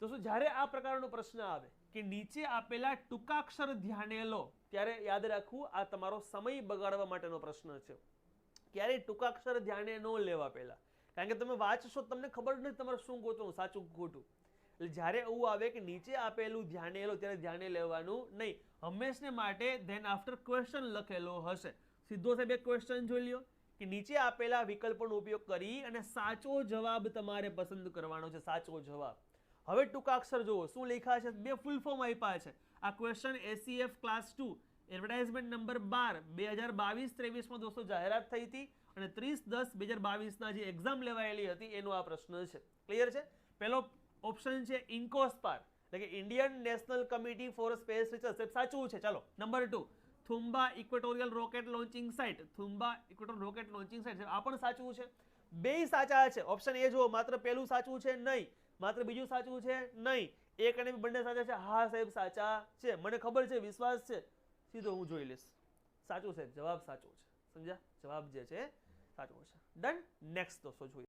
તો શું જ્યારે આ પ્રકારનો પ્રશ્ન આવે કે નીચે આપેલા ટૂંકાક્ષર ધ્યાને લો, ત્યારે યાદ રાખવું આ તમારો સમય બગાડવા માટેનો પ્રશ્ન છે. ક્યારેય ટૂંકાક્ષર ધ્યાને ન લેવા પહેલા, કારણ કે તમે વાંચશો તમને ખબર નથી તમારે શું ગોતવું, સાચું ખોટું. એટલે જ્યારે એવું આવે કે નીચે આપેલું ધ્યાને લો ત્યારે ધ્યાને લેવાનું નહીં. હંમેશને માટે ધેન આફ્ટર ક્વેશ્ચન લખેલો હશે. સીધો સાહેબ એક ક્વેશ્ચન જોઈ લ્યો કે નીચે આપેલા વિકલ્પોનો ઉપયોગ કરી અને સાચો જવાબ તમારે પસંદ કરવાનો છે. સાચો જવાબ. હવે ટૂંકાક્ષર જુઓ શું લખ્યા છે, બે ફૂલ ફોર્મ આપ્યા છે. આ question ACF class 2 advertisement number 12 2022-23 દોસ્તો જાહેરાત થઈ હતી અને 30/10/2022 જે એક્ઝામ લેવાયેલી હતી એનો આ પ્રશ્ન છે. ક્લિયર છે? પહેલો ઓપ્શન છે ઇન્કોસ્પાર, એટલે કે Indian National Committee for Space Research, સાચું છે. ચાલો number 2 Thumba equatorial rocket launching site, Thumba equatorial rocket launching site આ પણ સાચું છે. બે સાચા છે. ઓપ્શન એ જુઓ, માત્ર પહેલું સાચું છે નહીં, માત્ર બીજું સાચું છે નહીં, એક અને બંને સાચા છે. હા સાહેબ સાચા છે, મને ખબર છે, વિશ્વાસ છે, સીધો હું જોઈ લઈશ. સાચું સાહેબ, જવાબ સાચો છે. સમજ્યા? જવાબ જે છે સાચો છે. ડન. નેક્સ્ટ દોસ્તો જોઈએ.